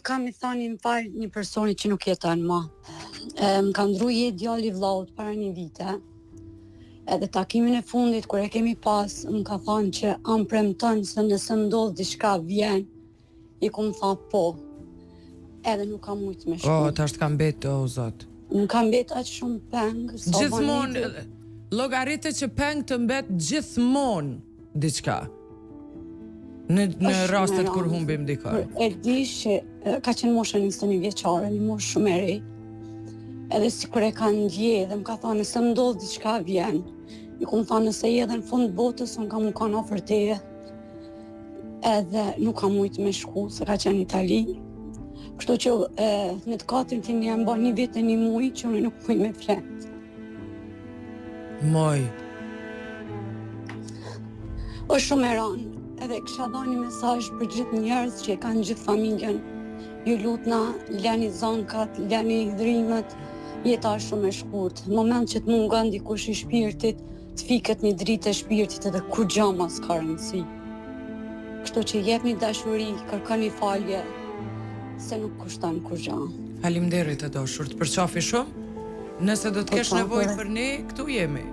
kam i thani më falë një personi që nuk jeton më. Më ka ndru jetë djalli i vllaut para një vite. Edhe takimin e fundit kur e kemi pas, më ka thënë që am premton se nëse ndodh diçka vjen. I kum tha po. Edhe nuk kam mujt me shku. Tash t'ka mbet, o zot. Më ka mbet aq shumë peng. Gjithmonë llogaritë që peng të mbet gjithmonë diçka. Në rastet kur humbim dikë. E di që ka qenë mosha 21 vjeçare, një moshë shumë e re. Edhe sikur e kanë ndje dhe më ka thënë nëse ndodh diçka vjen. I kum thënë nëse je edhe në fund botës, unë kam kanë ofër teje. Edhe nuk kam mujt me shku, se ka qenë në Itali. Kështu që në të katërt jam bën një vit e një muaj që unë nuk muj me flet. Moj. O shumë e ranë. Edhe kisha dhënë një mesazh për gjithë njerëz që e kanë gjithë familjen. Ju lutna, lani zonkat, lani hidhrimet, jeta është shumë e shkurtë. Në moment që të mungon dikush i shpirtit, të fiket një dritë e shpirtit edhe kur gjama s'ka rëndësi. Kështu që jepni dashuri, kërkoni falje, se nuk kushton kur gjë. Faleminderit e dashur, të përqafi shumë. Nëse do të kesh nevojë për ne, këtu jemi.